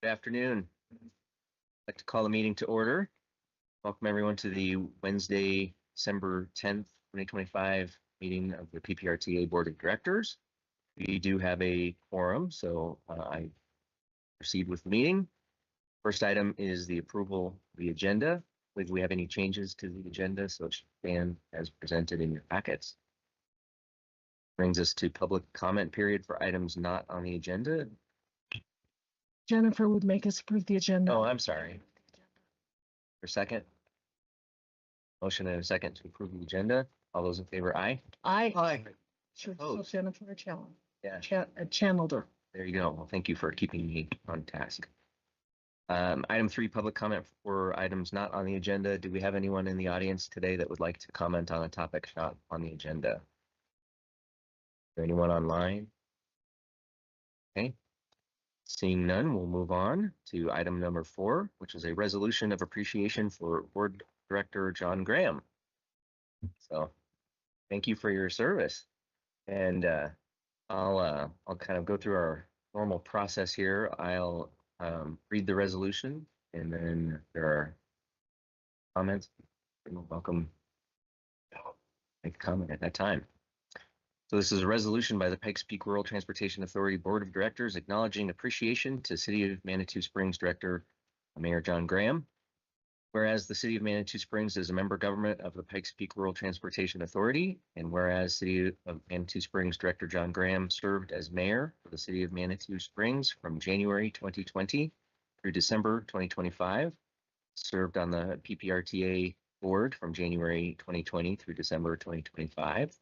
Good afternoon. I'd like to call the meeting to order. Welcome everyone to the Wednesday, December 10th, 2025 meeting of the PPRTA Board of Directors. We do have a quorum, so I proceed with the meeting. First item is the approval of the agenda. If we have any changes to the agenda, so it should stand as presented in your packets. Brings us to public comment period for items not on the agenda. Jennifer would make us approve the agenda. Oh, I'm sorry. For a second. Motion and a second to approve the agenda. All those in favor, aye? Aye. Sure, so Opposed? Jennifer channeled. Yeah, Channeled her. there you go. Well, thank you for keeping me on task. Item 3, public comment for items not on the agenda. Do we have anyone in the audience today that would like to comment on a topic not on the agenda? Is there anyone online? Okay. Seeing none, we'll move on to item number 4, which is a resolution of appreciation for Board Director John Graham. So thank you for your service. And I'll kind of go through our normal process here. I'll read the resolution, and then there are comments. You're welcome to make a comment at that time. So this is a resolution by the Pikes Peak Rural Transportation Authority Board of Directors acknowledging appreciation to City of Manitou Springs Director Mayor John Graham. Whereas the City of Manitou Springs is a member government of the Pikes Peak Rural Transportation Authority, and whereas City of Manitou Springs Director John Graham served as mayor for the City of Manitou Springs from January 2020 through December 2025, served on the PPRTA board from January 2020 through December 2025.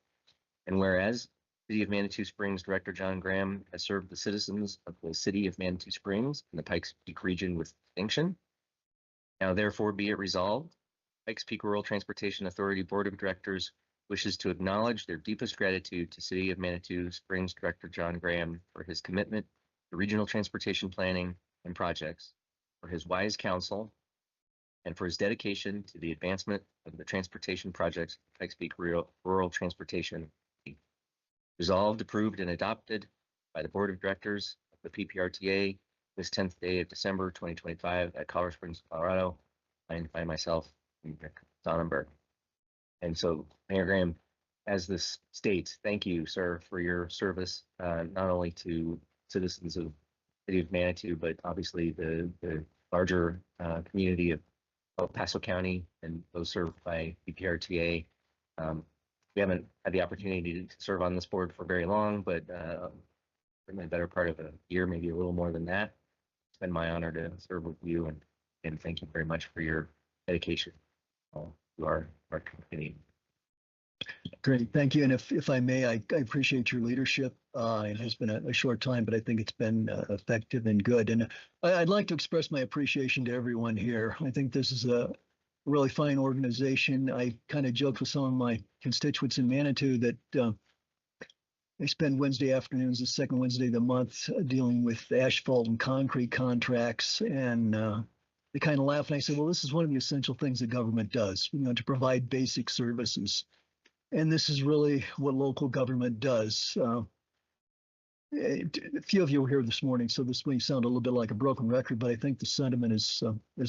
And whereas City of Manitou Springs Director John Graham has served the citizens of the City of Manitou Springs and the Pikes Peak region with distinction. Now therefore be it resolved, Pikes Peak Rural Transportation Authority Board of Directors wishes to acknowledge their deepest gratitude to City of Manitou Springs Director John Graham for his commitment to regional transportation planning and projects, for his wise counsel, and for his dedication to the advancement of the transportation projects of Pikes Peak Rural Transportation. Resolved, approved, and adopted by the Board of Directors of the PPRTA this 10th day of December 2025 at Colorado Springs, Colorado, signed by myself and Rick Sonnenberg. And so, Mayor Graham, as this states, thank you, sir, for your service, not only to citizens of the City of Manitou, but obviously the larger community of El Paso County and those served by PPRTA. We haven't had the opportunity to serve on this board for very long, but certainly a better part of a year, maybe a little more than that. It's been my honor to serve with you, and thank you very much for your dedication to our community. Great, thank you. And if I may, I appreciate your leadership. It has been a short time, but I think it's been effective and good. And I'd like to express my appreciation to everyone here. I think this is a really fine organization. I kind of joked with some of my constituents in Manitou that I spend Wednesday afternoons, the second Wednesday of the month, dealing with asphalt and concrete contracts. And they kind of laugh, and I say, well, this is one of the essential things that government does, to provide basic services. And this is really what local government does. A few of you were here this morning, so this may sound a little bit like a broken record, but I think the sentiment is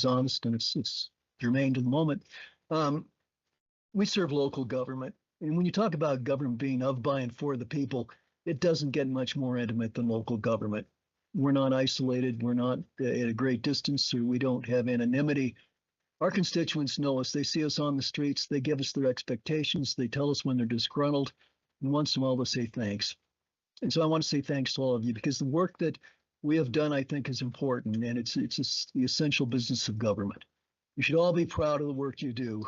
honest, and it's germane to the moment. We serve local government. And when you talk about government being of, by, and for the people, it doesn't get much more intimate than local government. We're not isolated. We're not at a great distance, so we don't have anonymity. Our constituents know us. They see us on the streets. They give us their expectations. They tell us when they're disgruntled. And once in a while, they'll say thanks. And so I want to say thanks to all of you, because the work that we have done, I think, is important, and it's the essential business of government. You should all be proud of the work you do.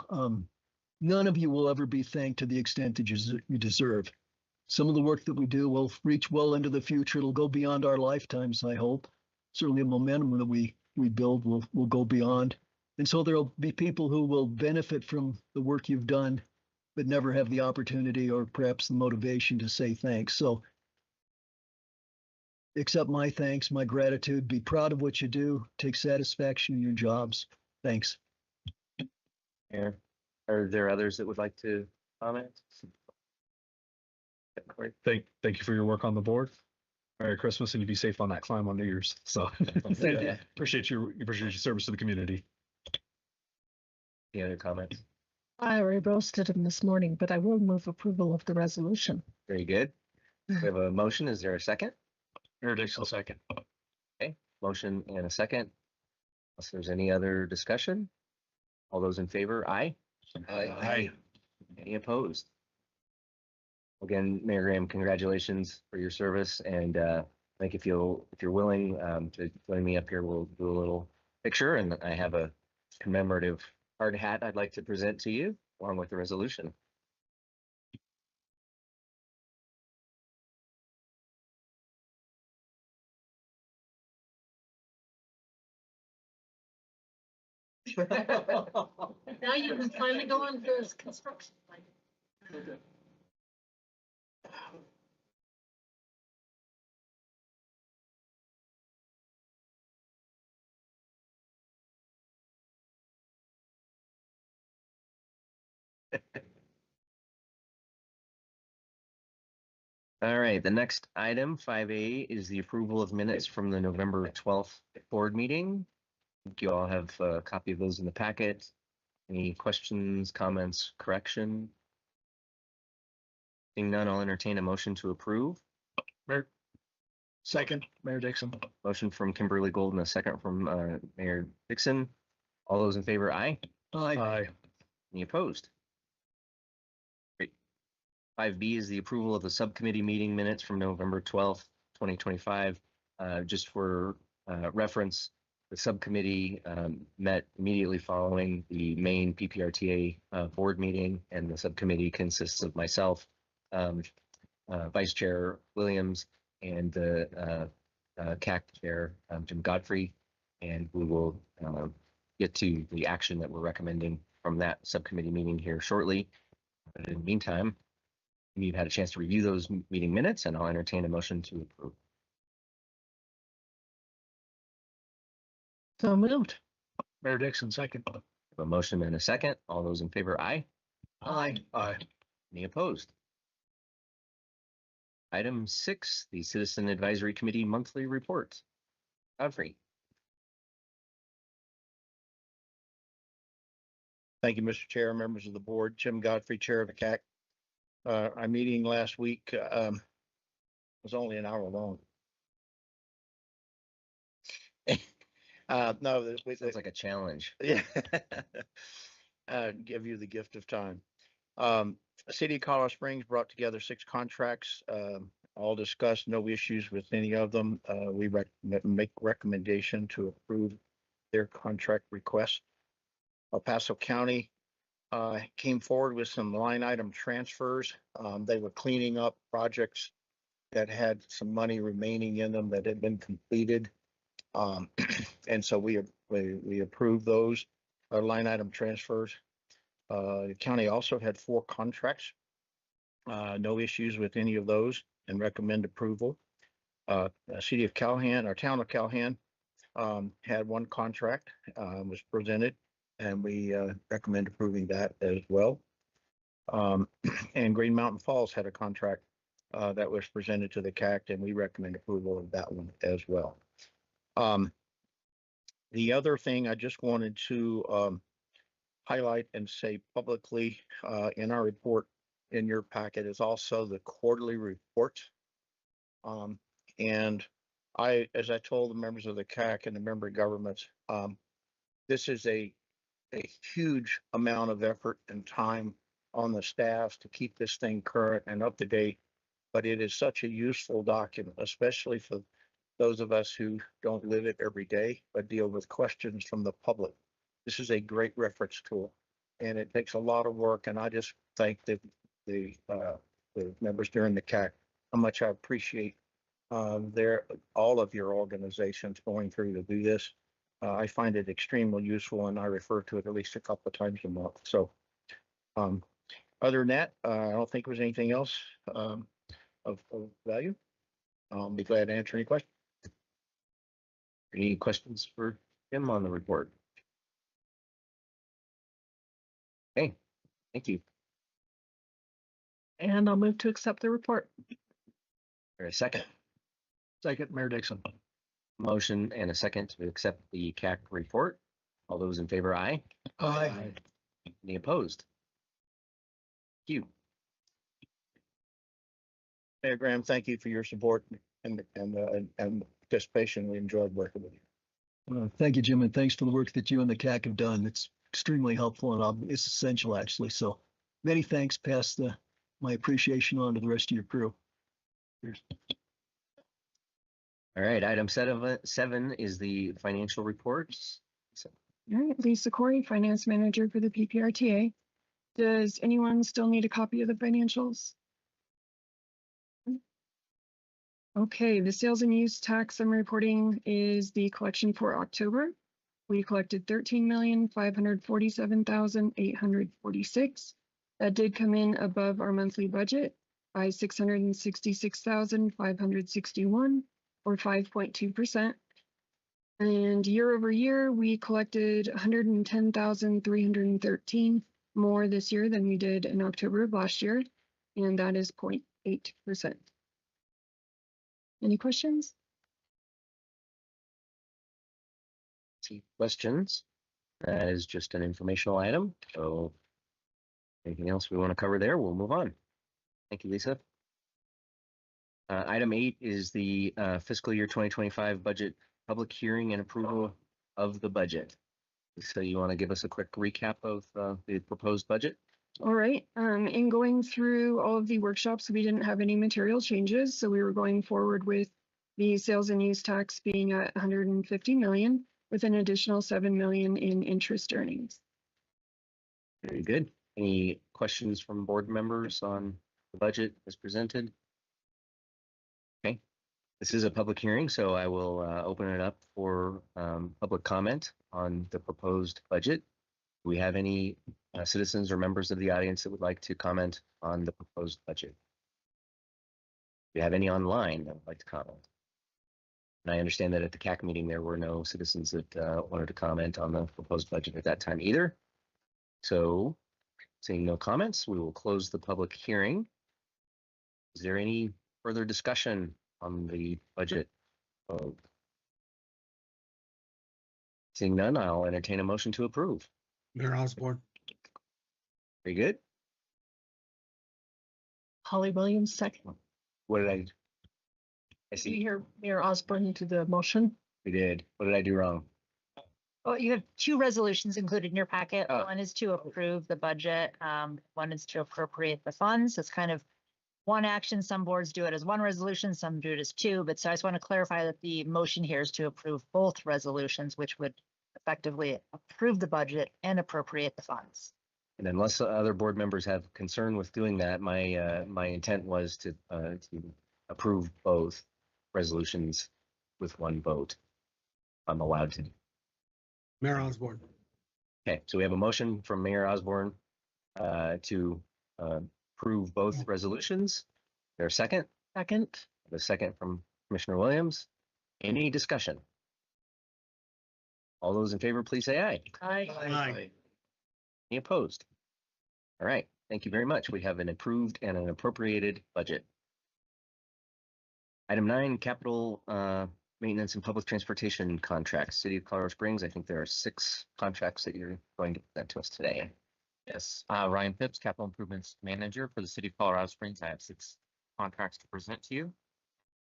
None of you will ever be thanked to the extent that you deserve. Some of the work that we do will reach well into the future. It'll go beyond our lifetimes, I hope. Certainly the momentum that we build will go beyond. And so there'll be people who will benefit from the work you've done, but never have the opportunity or perhaps the motivation to say thanks. So accept my thanks, my gratitude, be proud of what you do, take satisfaction in your jobs. Thanks. Yeah. Are there others that would like to comment? Thank you for your work on the board. Merry Christmas and you be safe on that climb on New Year's. So Yeah. appreciate your service to the community. Any other comments? I already roasted him this morning, but I will move approval of the resolution. Very good. We have a motion. Is there a second? Mayor Dixon, second. Motion and a second. Unless there's any other discussion. All those in favor, aye. Aye. Any opposed? Again, Mayor Graham, congratulations for your service, and I think if you're willing to join me up here, we'll do a little picture, and I have a commemorative hard hat I'd like to present to you along with the resolution. Now you can finally go on to his construction site. All right, the next item, 5A, is the approval of minutes from the November 12th board meeting. I think you all have a copy of those in the packet. Any questions, comments, correction? Seeing none, I'll entertain a motion to approve. Mayor. Second, Mayor Dixon. Motion from Kimberly Golden, a second from Mayor Dixon. All those in favor, aye. Aye. Aye. Any opposed? Great. 5B is the approval of the subcommittee meeting minutes from November 12th, 2025. Just for reference, the subcommittee met immediately following the main PPRTA board meeting, and the subcommittee consists of myself, Vice Chair Williams, and the CAC Chair, Jim Godfrey, and we will get to the action that we're recommending from that subcommittee meeting here shortly. But in the meantime, you've had a chance to review those meeting minutes, and I'll entertain a motion to approve. So moved. Mayor Dixon, second. A motion and a second. All those in favor, aye. Aye. Aye. Any opposed? Item 6, the Citizen Advisory Committee monthly report. Godfrey. Thank you, Mr. Chair, members of the board. Jim Godfrey, Chair of the CAC. Our meeting last week was only an hour long. No, Sounds like a challenge. yeah. Give you the gift of time. City of Colorado Springs brought together 6 contracts, all discussed, no issues with any of them. We make recommendation to approve their contract request. El Paso County came forward with some line item transfers. They were cleaning up projects that had some money remaining in them that had been completed. And so we approved those line item transfers. The county also had 4 contracts. No issues with any of those, and recommend approval. City of Calhoun, our town of Calhoun, had 1 contract, was presented, and we recommend approving that as well. And Green Mountain Falls had a contract that was presented to the CAC, and we recommend approval of that one as well. The other thing I just wanted to highlight and say publicly in our report in your packet is also the quarterly report. And as I told the members of the CAC and the member governments, this is a huge amount of effort and time on the staff to keep this thing current and up to date. But it is such a useful document, especially for those of us who don't live it every day, but deal with questions from the public. This is a great reference tool, and it takes a lot of work. And I just thank the members during the CAC how much I appreciate all of your organizations going through to do this. I find it extremely useful, and I refer to it at least a couple of times a month. So other than that, I don't think there's anything else of value. I'll be glad to answer any questions. Any questions for Jim on the report? Okay, thank you. And I'll move to accept the report. For a second. Second, Mayor Dixon. Motion and a second to accept the CAC report. All those in favor, aye. Aye. Any opposed? Thank you. Mayor Graham, thank you for your support and participation. We enjoyed working with you. Thank you, Jim, and thanks for the work that you and the CAC have done. It's extremely helpful and it's essential, actually. So many thanks. Pass my appreciation on to the rest of your crew. Cheers. All right, item seven is the financial reports. All right, Lisa Corey, Finance Manager for the PPRTA. Does anyone still need a copy of the financials? Okay, the sales and use tax I'm reporting is the collection for October. We collected 13,547,846. That did come in above our monthly budget by 666,561, or 5.2%. And year over year, we collected 110,313 more this year than we did in October of last year, and that is 0.8%. Any questions? See questions? That is just an informational item. So anything else we want to cover there, we'll move on. Thank you, Lisa. Item 8 is the fiscal year 2025 budget public hearing and approval of the budget. So you want to give us a quick recap of the proposed budget? All right. In going through all of the workshops, we didn't have any material changes. So we were going forward with the sales and use tax being at 150 million with an additional 7 million in interest earnings. Very good. Any questions from board members on the budget as presented? Okay. This is a public hearing, so I will open it up for public comment on the proposed budget. Do we have any citizens or members of the audience that would like to comment on the proposed budget? Do you have any online that would like to comment? And I understand that at the CAC meeting, there were no citizens that wanted to comment on the proposed budget at that time either. So seeing no comments, we will close the public hearing. Is there any further discussion on the budget? Seeing none, I'll entertain a motion to approve. Mayor Osborne. Very good. Holly Williams, second. What did I Do you see? hear Mayor Osborne to the motion? We did. What did I do wrong? Well, you have two resolutions included in your packet. Oh. One is to approve the budget. One is to appropriate the funds. It's kind of one action. Some boards do it as one resolution, some do it as two. But so I just want to clarify that the motion here is to approve both resolutions, which would effectively approve the budget and appropriate the funds. And unless other board members have concern with doing that, my intent was to approve both resolutions with one vote. I'm allowed to. Mayor Osborne. Okay, so we have a motion from Mayor Osborne to approve both resolutions. There a second? Second. The second from Commissioner Williams. Any discussion? All those in favor, please say aye. Aye. Any opposed? All right, thank you very much. We have an approved and an appropriated budget. Item 9, capital maintenance and public transportation contracts. City of Colorado Springs, I think there are 6 contracts that you're going to present to us today. Yes, Ryan Phipps, Capital Improvements Manager for the City of Colorado Springs. I have 6 contracts to present to you.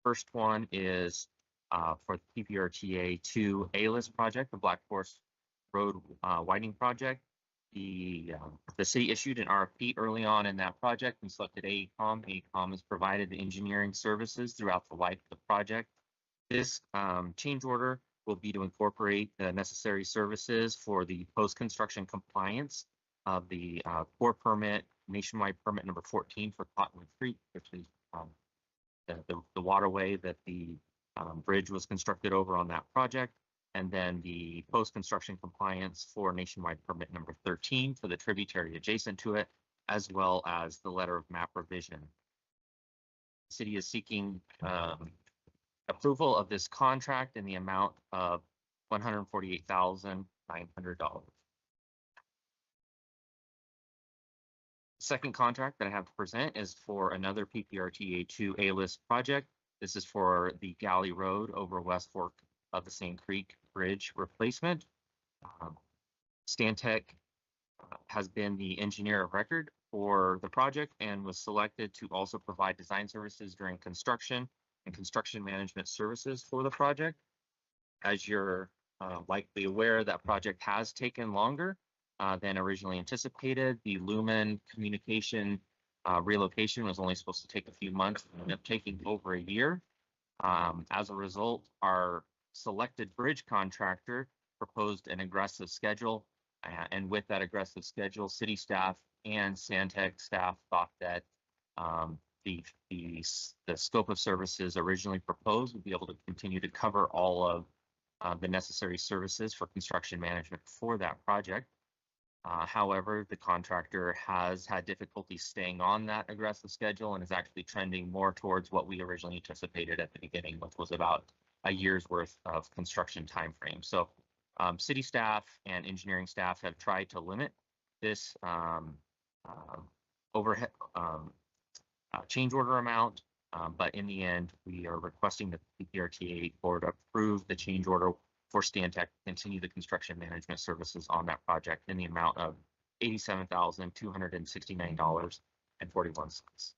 First one is for the PPRTA 2 A-list project, the Black Forest Road widening project. The city issued an RFP early on in that project and selected AECOM. AECOM has provided the engineering services throughout the life of the project. This change order will be to incorporate the necessary services for the post-construction compliance of the core permit, nationwide permit number 14 for Cottonwood Creek, which is the waterway that the bridge was constructed over on that project. And then the post-construction compliance for nationwide permit number 13 for the tributary adjacent to it, as well as the letter of map revision. The city is seeking approval of this contract in the amount of $148,900. Second contract that I have to present is for another PPRTA 2 A-list project. This is for the Galley Road over West Fork of the Sand Creek Bridge replacement. Stantec has been the engineer of record for the project and was selected to also provide design services during construction and construction management services for the project. As you're likely aware, that project has taken longer than originally anticipated. The Lumen communication relocation was only supposed to take a few months, and ended up taking over a year. As a result, our selected bridge contractor proposed an aggressive schedule, and with that aggressive schedule, city staff and Stantec staff thought that the scope of services originally proposed would be able to continue to cover all of the necessary services for construction management for that project. However, the contractor has had difficulty staying on that aggressive schedule and is actually trending more towards what we originally anticipated at the beginning, which was about a year's worth of construction timeframe. So city staff and engineering staff have tried to limit this overhead change order amount, but in the end, we are requesting that the PPRTA board approve the change order for Stantec to continue the construction management services on that project in the amount of $87,269.41.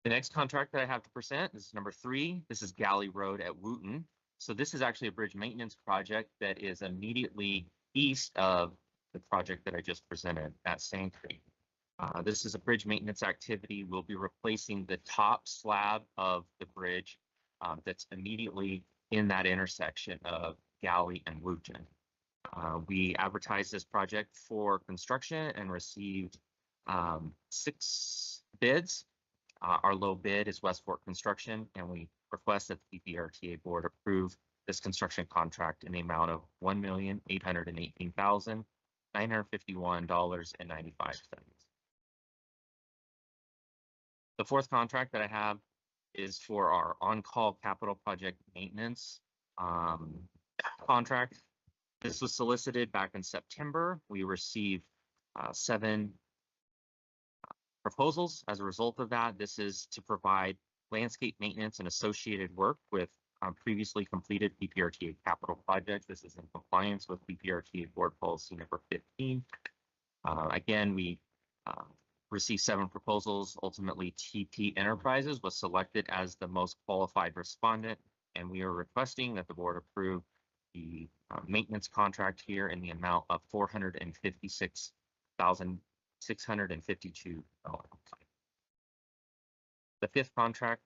The next contract that I have to present is number 3. This is Galley Road at Wooten. So this is actually a bridge maintenance project that is immediately east of the project that I just presented at Sand Creek. This is a bridge maintenance activity. We'll be replacing the top slab of the bridge that's immediately in that intersection of Galley and Wooten. We advertised this project for construction and received 6 bids. Our low bid is West Fork Construction, and we request that the PPRTA board approve this construction contract in the amount of $1,818,951.95. The fourth contract that I have is for our on-call capital project maintenance contract. This was solicited back in September. We received 7 proposals. As a result of that, this is to provide landscape maintenance and associated work with previously completed PPRTA capital projects. This is in compliance with PPRTA board policy number 15. Again, we received 7 proposals. Ultimately, TP Enterprises was selected as the most qualified respondent, and we are requesting that the board approve the maintenance contract here in the amount of $456,652. The 5th contract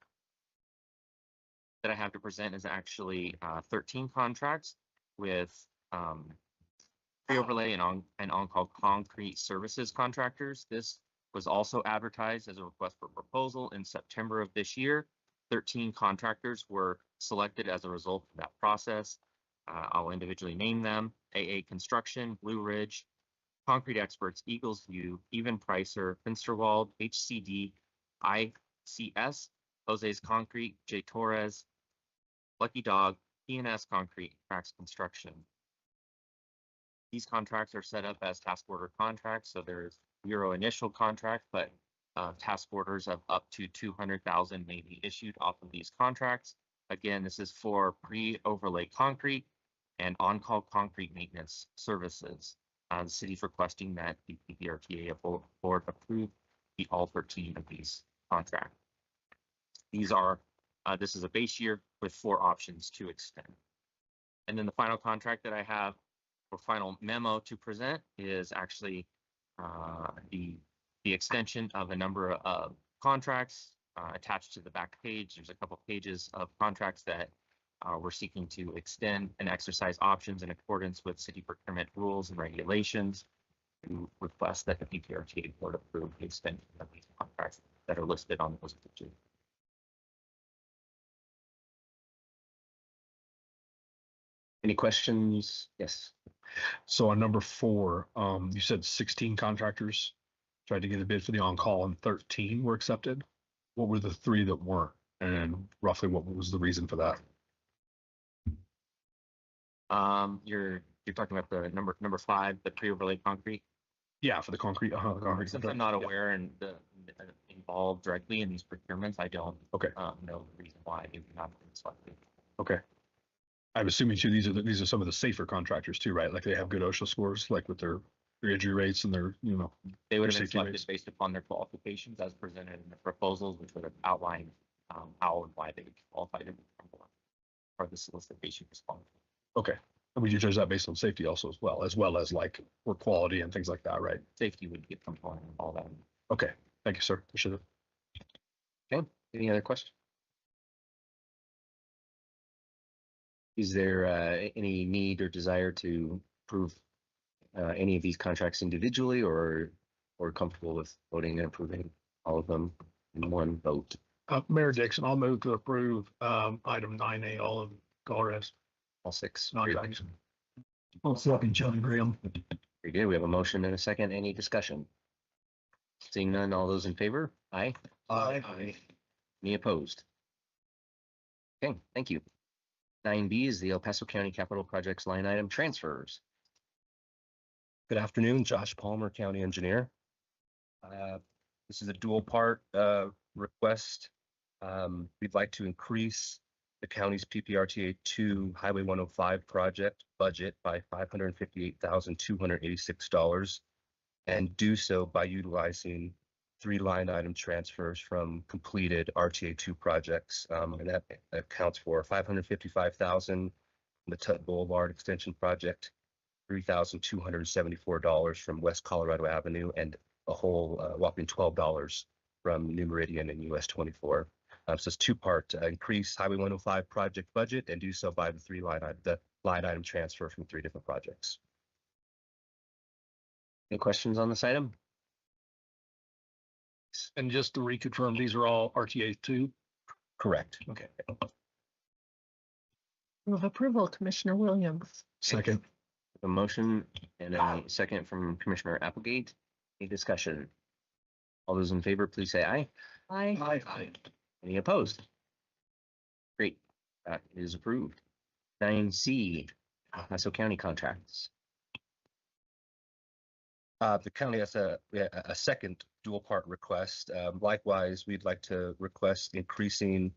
that I have to present is actually 13 contracts with pre-overlay and on-call concrete services contractors. This was also advertised as a request for proposal in September of this year. 13 contractors were selected as a result of that process. I'll individually name them: AA Construction, Blue Ridge, Concrete Experts, Eagles View, Even Pricer, Finsterwald, HCD, ICS, Jose's Concrete, J. Torres, Lucky Dog, PNS Concrete, Cracks Construction. These contracts are set up as task order contracts, so there's 0 initial contract, but task orders of up to 200,000 may be issued off of these contracts. Again, this is for pre-overlay concrete and on-call concrete maintenance services. The city's requesting that the PPRTA board approve all 13 of these contracts. These are, this is a base year with 4 options to extend. And then the final contract that I have, or final memo to present, is actually the extension of a number of contracts attached to the back page. There's a couple pages of contracts that we're seeking to extend and exercise options in accordance with city procurement rules and regulations. We request that the PPRTA board approve the extension of these contracts that are listed on those pages. Any questions? Yes. So on number 4, you said 16 contractors tried to get a bid for the on-call and 13 were accepted. What were the 3 that weren't? And roughly what was the reason for that? You're talking about the number 5, the pre-overlay concrete. Yeah, for the concrete. Since I'm not aware, and involved directly in these procurements. I don't Okay, know the reason why they would not have been selected. okay. I'm assuming too, these are some of the safer contractors too, right? Like they have good OSHA scores, like with their injury rates and their, you know. They would their have been safety selected rates. based upon their qualifications as presented in the proposals, which would have outlined how and why they qualified to become one or the solicitation response. Okay. And we do judge that based on safety also as well as like for quality and things like that, right? Safety would get component of all that. Okay, thank you, sir. Appreciate it. Okay, any other questions? Is there any need or desire to approve any of these contracts individually, or comfortable with voting and approving all of them in one vote? Mayor Dixon, I'll move to approve, item 9A, all of Colorado All six? contracts. I'll second John Graham. Very good. We have a motion and a second. Any discussion? Seeing none, all those in favor? Aye. Aye. Any opposed? Okay, thank you. 9B is the El Paso County Capital Projects line item transfers. Good afternoon, Josh Palmer, County Engineer. This is a dual part request. We'd like to increase the county's PPRTA 2 Highway 105 project budget by $558,286 and do so by utilizing 3 line item transfers from completed RTA 2 projects. And that accounts for $555,000 from the Tut Boulevard Extension Project, $3,274 from West Colorado Avenue, and a whole whopping $12 from New Meridian and US 24. So it's 2-part increase Highway 105 project budget and do so by the line item transfer from 3 different projects. Any questions on this item? And just to reconfirm, these are all RTA 2. Correct. Okay. Move approval, Commissioner Williams. Second. A motion and a second from Commissioner Applegate. Any discussion? All those in favor, please say aye. Aye. Any opposed? Great, that is approved. 9C, El Paso County contracts. The county has a second dual part request. Likewise, we'd like to request increasing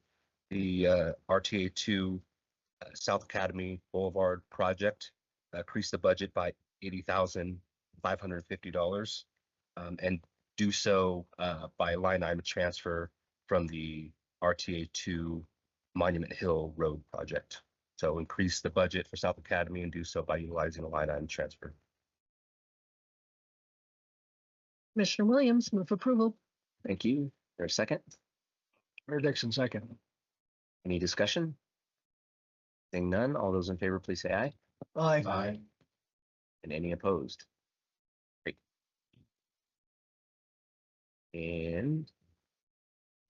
the RTA 2 South Academy Boulevard project, increase the budget by $80,550, and do so by line item transfer from the RTA 2 Monument Hill Road project. So increase the budget for South Academy and do so by utilizing a line item transfer. Commissioner Williams, move approval. Thank you. There a second? Mayor Dixon, second. Any discussion? Seeing none, all those in favor, please say aye. Aye. And any opposed? Great. And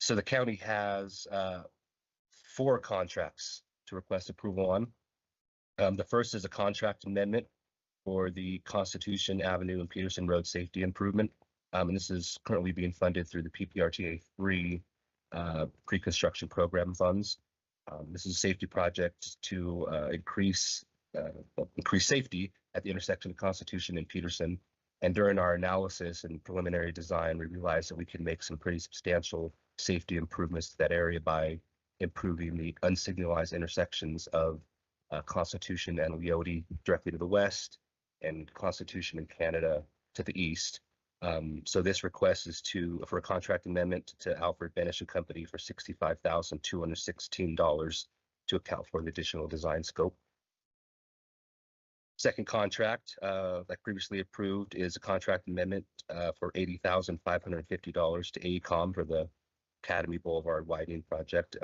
So the county has 4 contracts to request approval on. The first is a contract amendment for the Constitution Avenue and Peterson Road safety improvement. And this is currently being funded through the PPRTA 3 pre-construction program funds. This is a safety project to increase safety at the intersection of Constitution and Peterson. And during our analysis and preliminary design, we realized that we can make some pretty substantial safety improvements to that area by improving the unsignalized intersections of Constitution and Leote directly to the west and Constitution and Canada to the east. So this request is for a contract amendment to Alfred Benish and Company for $65,216 to account for the additional design scope. Second contract, like previously approved, is a contract amendment for $80,550 to AECOM for the Academy Boulevard widening project.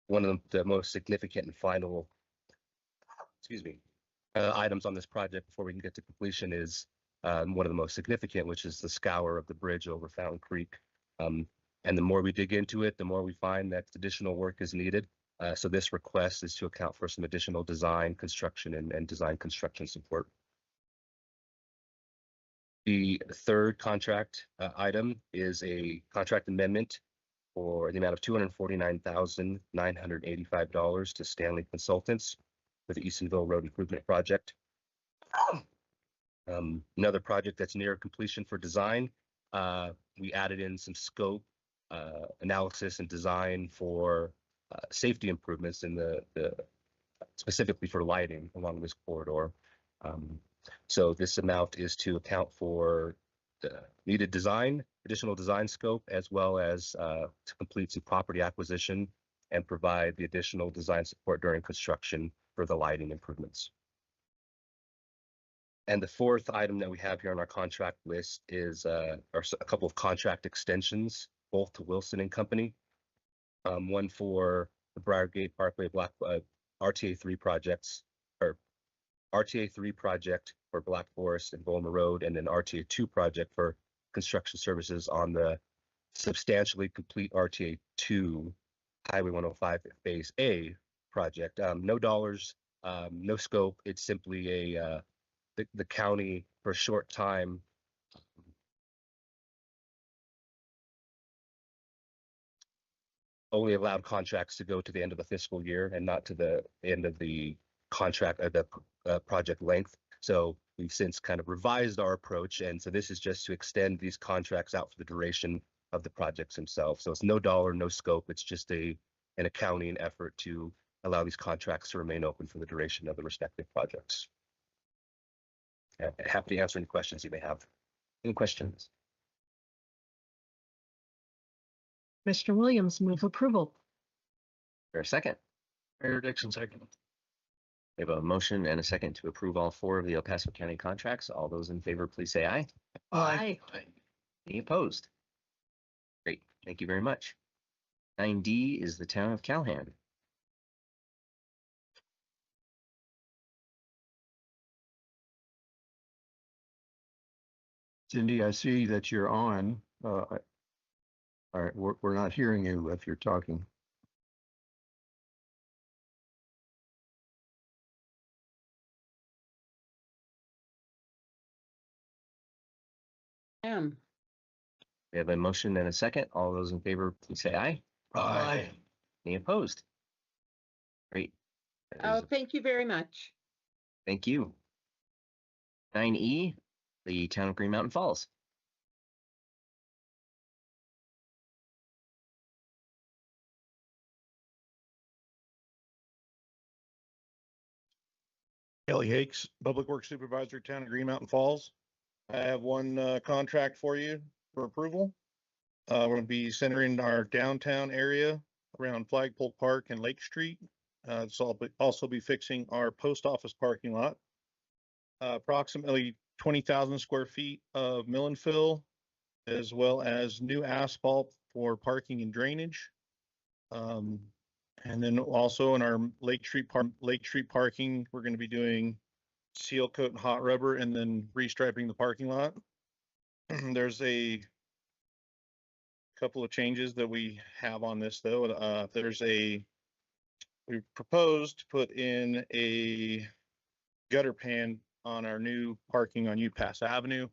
One of the most significant and final, items on this project before we can get to completion is one of the most significant, which is the scour of the bridge over Fountain Creek. And the more we dig into it, the more we find that additional work is needed. So this request is to account for some additional design, construction, and design construction support. The third contract item is a contract amendment for the amount of $249,985 to Stanley Consultants for the Eastonville Road Improvement Project. Another project that's near completion for design. we added in some scope analysis and design for safety improvements in the specifically for lighting along this corridor. So this amount is to account for the needed design, additional design scope, as well as to complete some property acquisition and provide the additional design support during construction for the lighting improvements. And the fourth item that we have here on our contract list is a couple of contract extensions, both to Wilson and Company. One for the Briargate Parkway RTA 3 projects, or RTA 3 project for Black Forest and Volma Road, and then RTA 2 project for construction services on the substantially complete RTA 2 Highway 105 Phase A project. No dollars, no scope. It's simply the county for a short time only allowed contracts to go to the end of the fiscal year and not to the end of the contract of the project length. So we've since kind of revised our approach. And so this is just to extend these contracts out for the duration of the projects themselves. So it's no dollar, no scope. It's just an accounting effort to allow these contracts to remain open for the duration of the respective projects. Happy to answer any questions you may have. Any questions? Commissioner Williams, move approval. For a second, Mayor Dixon, second. we have a motion and a second to approve all 4 of the El Paso County contracts. All those in favor, please say aye. Aye. Any opposed? Great, thank you very much. 9D is the town of Calhoun. Cindy, I see that you're on. All right, we're not hearing you if you're talking. We have a motion and a second. All those in favor, please say aye. Aye. Any opposed? Great. That is- Thank you very much. Thank you. 9E, the town of Green Mountain Falls. Kelly Hakes, Public Works Supervisor, Town of Green Mountain Falls. I have one contract for you for approval. We're going to be centering our downtown area around Flagpole Park and Lake Street. So I'll also be fixing our post office parking lot. Approximately 20,000 square feet of mill and fill, as well as new asphalt for parking and drainage. And then also in our Lake Street parking, we're going to be doing seal coat and hot rubber and then restriping the parking lot. There's a couple of changes that we have on this though. We proposed to put in a gutter pan on our new parking on UPass Avenue.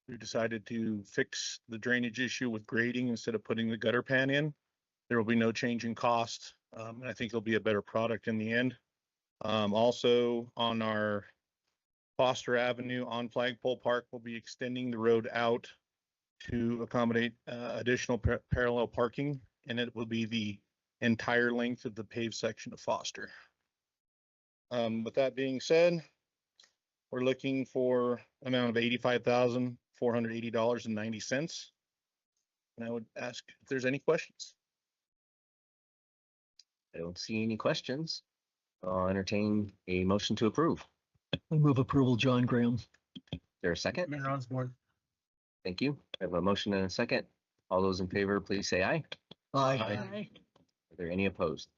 We decided to fix the drainage issue with grading instead of putting the gutter pan in. There will be no change in cost. And I think it'll be a better product in the end. Also on our Foster Avenue on Flagpole Park, we'll be extending the road out to accommodate additional parallel parking, and it will be the entire length of the paved section of Foster. With that being said, we're looking for an amount of $85,480.90. And I would ask if there's any questions. I don't see any questions. I'll entertain a motion to approve. I move approval, John Graham. Is there a second? Mayor Osborne. Thank you. I have a motion and a second. All those in favor, please say aye. Aye. Are there any opposed?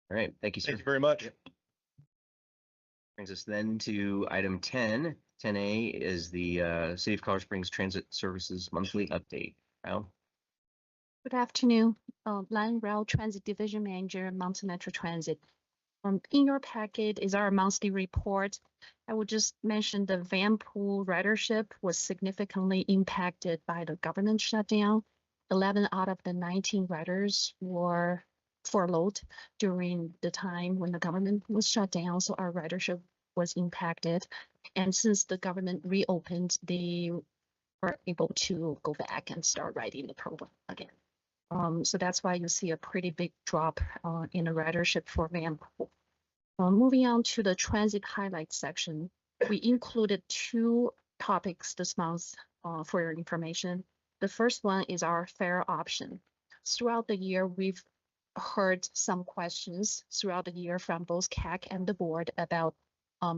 All right, thank you, sir. Thank you very much. Brings us then to item 10. 10A is the City of Colorado Springs Transit Services Monthly Update. Al? Good afternoon, Line Rail Transit Division Manager, Mountain Metro Transit. In your packet is our monthly report. I would just mention the van pool ridership was significantly impacted by the government shutdown. 11 out of the 19 riders were furloughed during the time when the government was shut down, so our ridership was impacted. And since the government reopened, the were able to go back and start riding the program again. So that's why you see a pretty big drop in the ridership for van pool. Moving on to the transit highlights section, we included two topics this month for your information. The first one is our fare option. Throughout the year, we've heard some questions throughout the year from both CAC and the board about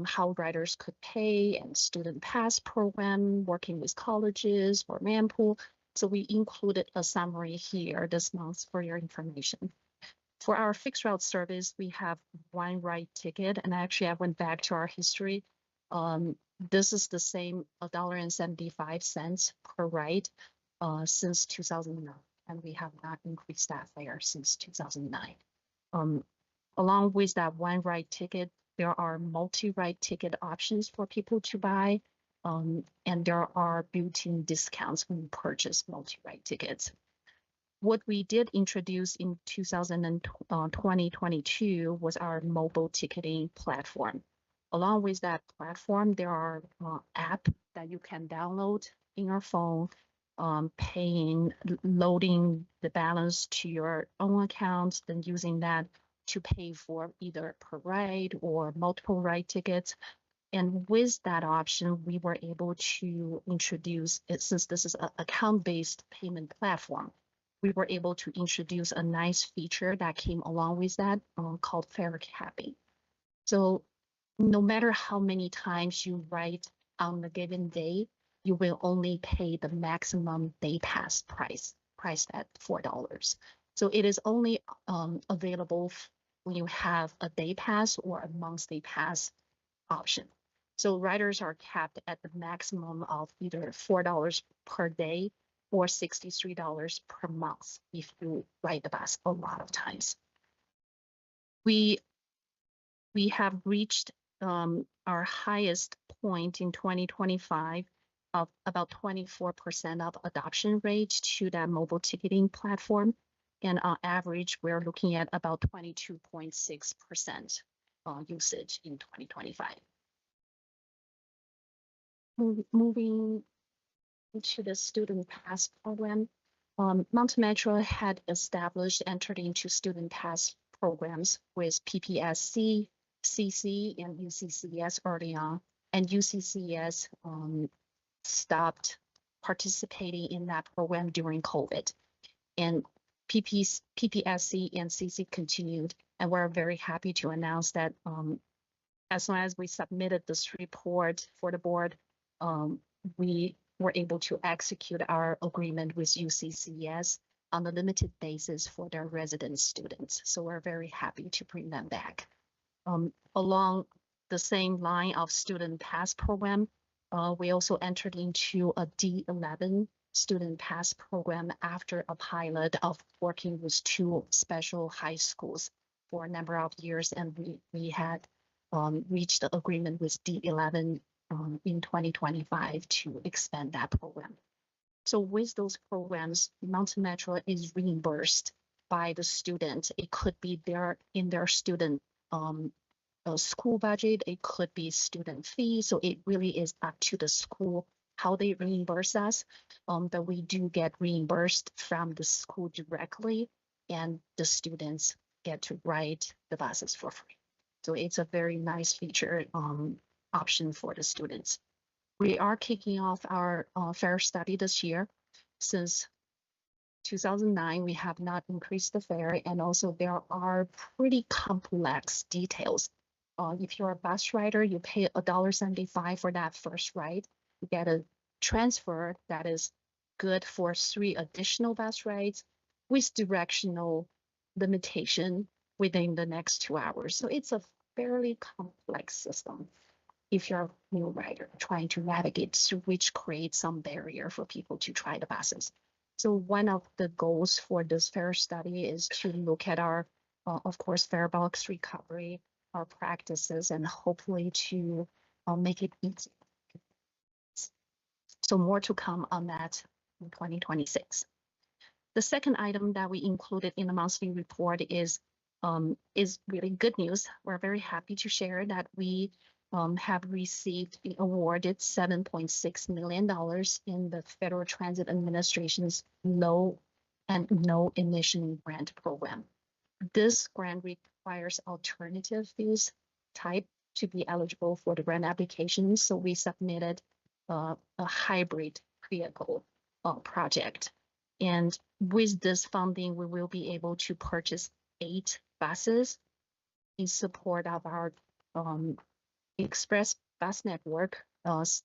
how riders could pay and student pass program, working with colleges or van pool. So we included a summary here this month for your information. For our fixed route service, we have one ride ticket, and actually I went back to our history. This is the same $1.75 per ride since 2009, and we have not increased that fare since 2009. Along with that one ride ticket, there are multi-ride ticket options for people to buy, and there are built-in discounts when you purchase multi-ride tickets. What we did introduce in 2022 was our mobile ticketing platform. Along with that platform, there are apps that you can download in your phone, loading the balance to your own account, then using that to pay for either per ride or multiple ride tickets. And with that option, we were able to introduce it, since this is an account-based payment platform. We were able to introduce a nice feature that came along with that called fare capping. So no matter how many times you ride on a given day, you will only pay the maximum day pass price, priced at $4. So it is only available when you have a day pass or a monthly pass option. So riders are capped at the maximum of either $4 per day or $63 per month if you ride the bus a lot of times. We have reached our highest point in 2025 of about 24% of adoption rate to that mobile ticketing platform. And on average, we're looking at about 22.6% usage in 2025. Moving to the student pass program, Mountain Metro had entered into student pass programs with PPSC, CC, and UCCS early on, and UCCS stopped participating in that program during COVID. And PPSC and CC continued, and we're very happy to announce that as soon as we submitted this report for the board, we were able to execute our agreement with UCCS on a limited basis for their resident students. So we're very happy to bring them back. Along the same line of student pass program, we also entered into a D11 student pass program after a pilot of working with two special high schools for a number of years, and we had reached the agreement with D11 in 2025 to expand that program. So with those programs, Mountain Metro is reimbursed by the student. It could be in their student school budget, it could be student fee. So it really is up to the school how they reimburse us. But we do get reimbursed from the school directly, and the students get to ride the buses for free. So it's a very nice feature option for the students. We are kicking off our fare study this year. Since 2009, we have not increased the fare, and also there are pretty complex details. If you're a bus rider, you pay $1.75 for that first ride. You get a transfer that is good for 3 additional bus rides with directional limitation within the next 2 hours. So it's a fairly complex system if you're a new rider trying to navigate through, which creates some barrier for people to try the buses. So one of the goals for this fare study is to look at our, of course, fare box recovery, our practices, and hopefully to make it easy. So more to come on that in 2026. The second item that we included in the monthly report is really good news. We're very happy to share that we have received the awarded $7.6 million in the Federal Transit Administration's low and no emission grant program. This grant requires alternative fuels type to be eligible for the grant application. So we submitted a hybrid vehicle project. And with this funding, we will be able to purchase 8 buses in support of our express bus network,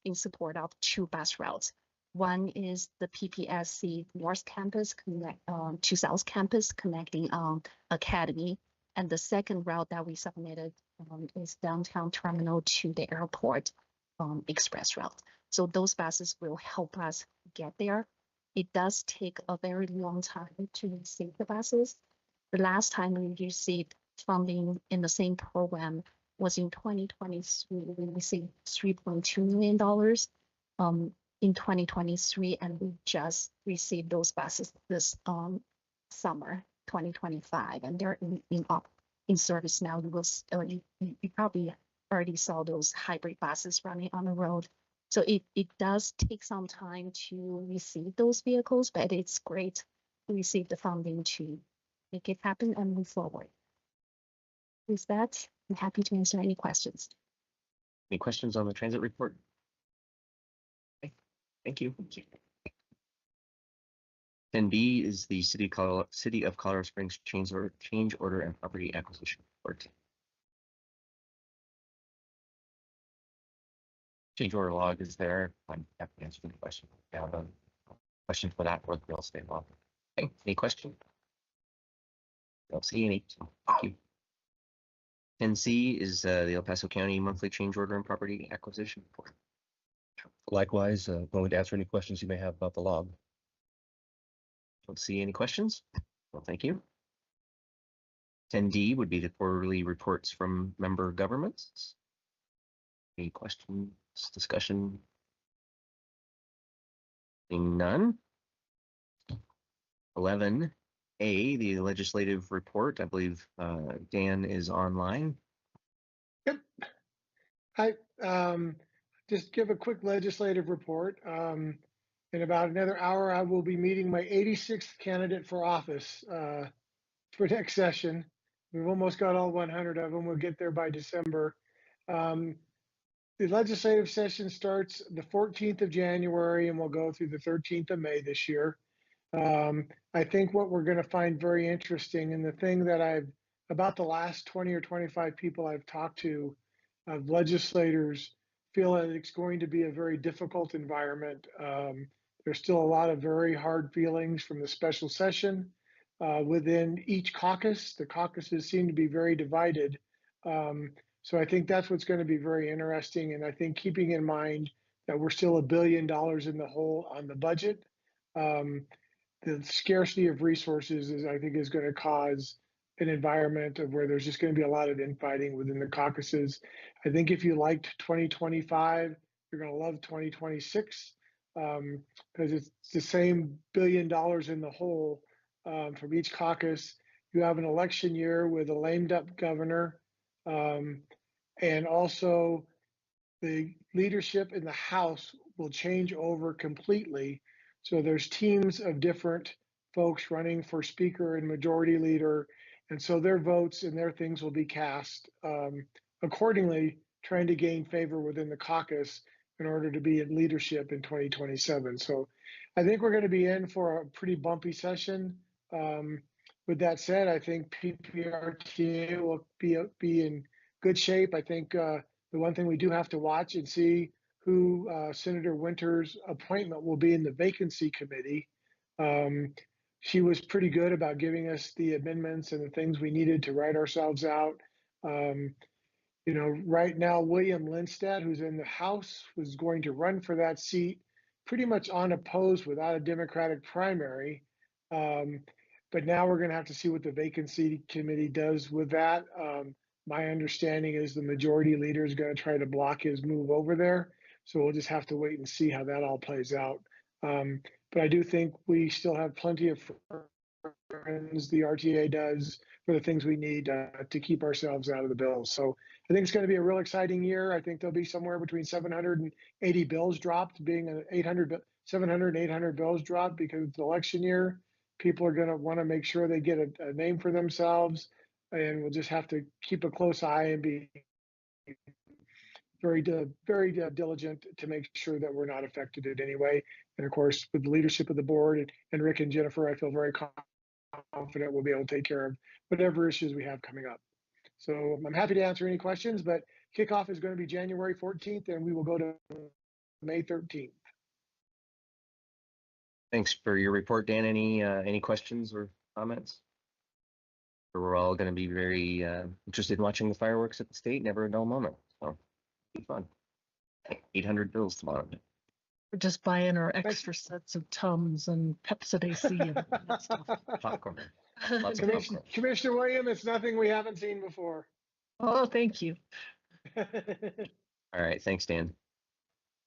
in support of 2 bus routes. One is the PPSC North Campus to South Campus connecting Academy. And the second route that we submitted is downtown terminal to the airport express route. So those buses will help us get there. It does take a very long time to receive the buses. The last time we received funding in the same program was in 2023. We received $3.2 million in 2023, and we just received those buses this summer 2025, and they're in service now. You probably already saw those hybrid buses running on the road. So it does take some time to receive those vehicles, but it's great to receive the funding to make it happen and move forward. With that, I'm happy to answer any questions. Any questions on the transit report? Okay, thank you. 10B is the City of Colorado Springs change order and property acquisition report. Change order log is there. I'm happy to answer any question. If you have a question for that or the real estate log. Okay, any question? Don't see any. So thank you. 10C is the El Paso County monthly change order and property acquisition report. Likewise, willing to answer any questions you may have about the log. Don't see any questions. Well, thank you. 10D would be the quarterly reports from member governments. Any questions, discussion? Seeing none. 11A, the legislative report. I believe Dan is online. Yep. Hi. Just give a quick legislative report. In about another hour, I will be meeting my 86th candidate for office for next session. We've almost got all 100 of them. We'll get there by December. The legislative session starts the 14th of January and will go through the 13th of May this year. I think what we're going to find very interesting, and the thing that about the last 20 or 25 people I've talked to of legislators feel that it's going to be a very difficult environment. There's still a lot of very hard feelings from the special session within each caucus. The caucuses seem to be very divided. So I think that's what's going to be very interesting. And I think keeping in mind that we're still $1 billion in the hole on the budget, the scarcity of resources I think is going to cause an environment of where there's just going to be a lot of infighting within the caucuses. I think if you liked 2025, you're going to love 2026 because it's the same $1 billion in the hole from each caucus. You have an election year with a lamed up governor, and also the leadership in the House will change over completely. So there's teams of different folks running for speaker and majority leader. And so their votes and their things will be cast accordingly, trying to gain favor within the caucus in order to be in leadership in 2027. So I think we're going to be in for a pretty bumpy session. With that said, I think PPRTA will be in good shape. I think the one thing we do have to watch and see who Senator Winter's appointment will be in the vacancy committee. She was pretty good about giving us the amendments and the things we needed to write ourselves out. You know, right now, William Lindstad, who's in the House, was going to run for that seat pretty much unopposed without a Democratic primary. But now we're going to have to see what the vacancy committee does with that. My understanding is the majority leader is going to try to block his move over there. So we'll just have to wait and see how that all plays out. But I do think we still have plenty of tokens the RTA does for the things we need to keep ourselves out of the bills. So I think it's going to be a real exciting year. I think there'll be somewhere between 780 bills dropped, being an 700 and 800 bills dropped because it's election year. People are going to want to make sure they get a name for themselves, and we'll just have to keep a close eye and be very diligent to make sure that we're not affected in any way. And of course, with the leadership of the board and Rick and Jennifer, I feel very confident we'll be able to take care of whatever issues we have coming up. So I'm happy to answer any questions, but kickoff is going to be January 14th and we will go to May 13th. Thanks for your report, Dan. Any questions or comments? We're all going to be very interested in watching the fireworks at the state. Never a dull moment. So be fun. 800 bills tomorrow. We're just buying our extra sets of Tums and Pepsi AC and that stuff. Popcorn. Lots of popcorn. Commissioner William, it's nothing we haven't seen before. Oh, thank you. All right. Thanks, Dan.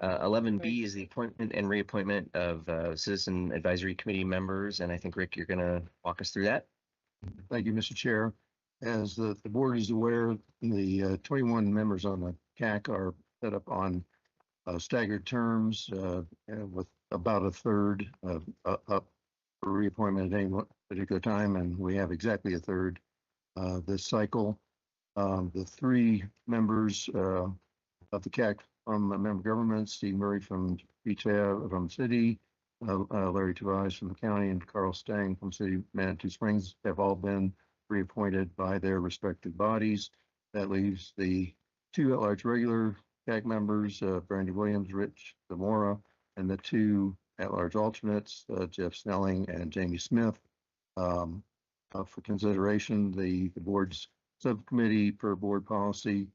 11B is the appointment and reappointment of Citizen Advisory Committee members. And I think, Rick, you're going to walk us through that. Thank you, Mr. Chair. As the board is aware, the 21 members on the CAC are set up on staggered terms with about a third up for reappointment at any particular time, and we have exactly a third this cycle. The three members of the CAC from a member of government, Steve Murray from PTA from city, Larry Tobias from the county, and Carl Stang from city Manitou Springs have all been reappointed by their respective bodies. That leaves the two at-large regular CAC members, Brandy Williams, Rich Zamora, and the two at-large alternates, Jeff Snelling and Jamie Smith. For consideration, the board's subcommittee per board policy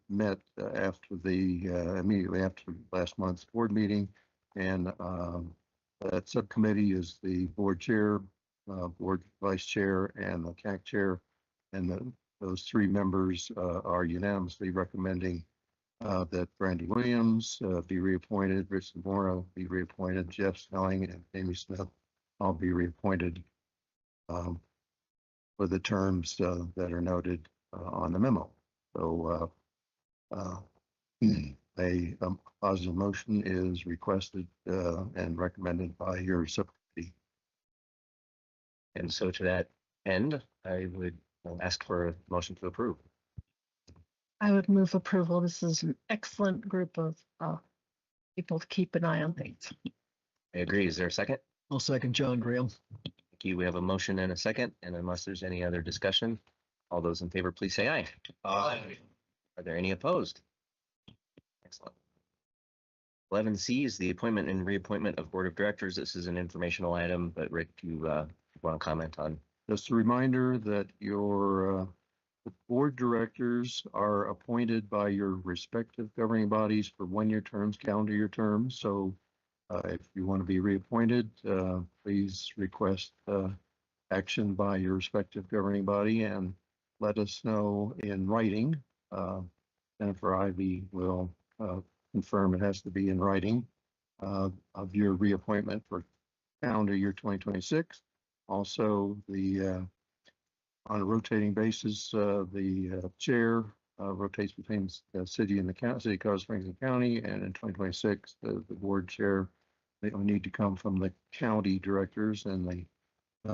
met after immediately after last month's board meeting, and that subcommittee is the board chair, board vice chair, and the CAC chair, and those three members are unanimously recommending that Brandy Williams be reappointed, Rich Zamora be reappointed, Jeff Snelling and Amy Smith all be reappointed for the terms that are noted on the memo. So a positive motion is requested and recommended by your subcommittee. And so to that end, I would ask for a motion to approve. I would move approval. This is an excellent group of people to keep an eye on things. I agree. Is there a second? I'll second John Graham. Thank you. We have a motion and a second, and unless there's any other discussion, all those in favor, please say aye. Aye. Are there any opposed? Excellent. 11C is the appointment and reappointment of board of directors. This is an informational item, but Rick, you want to comment on? Just a reminder that your board directors are appointed by your respective governing bodies for one-year terms, calendar year terms. So if you want to be reappointed, please request action by your respective governing body and let us know in writing. Jennifer Ivy will confirm it has to be in writing of your reappointment for calendar year 2026. Also, on a rotating basis, the chair rotates between the city and the county, city, Colorado Springs and county, and in 2026, the board chair, they will need to come from the county directors, and the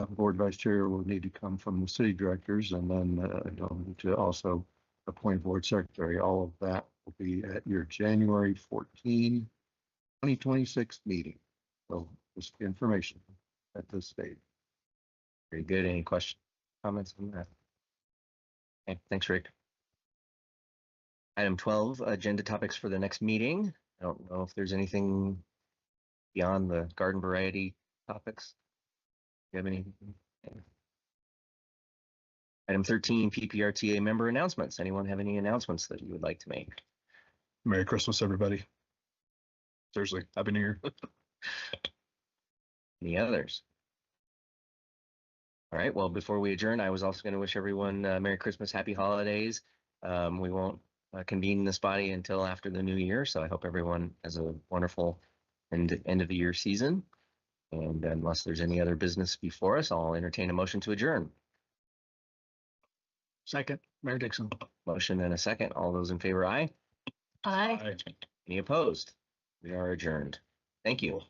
board vice chair will need to come from the city directors, and then you'll need to also appoint board secretary. All of that will be at your January 14, 2026 meeting. So just information at this stage. Very good. Any questions, comments on that? Okay, thanks, Rick. Item 12, agenda topics for the next meeting. I don't know if there's anything beyond the garden variety topics. Do you have any? Item 13, PPRTA member announcements. Anyone have any announcements that you would like to make? Merry Christmas, everybody. Seriously, Happy New Year. Any others? All right, well, before we adjourn, I was also going to wish everyone Merry Christmas, Happy Holidays. We won't convene this body until after the new year, so I hope everyone has a wonderful end of the year season. And unless there's any other business before us, I'll entertain a motion to adjourn. Second, Mayor Dixon. Motion and a second. All those in favor, aye. Aye. Any opposed? We are adjourned. Thank you.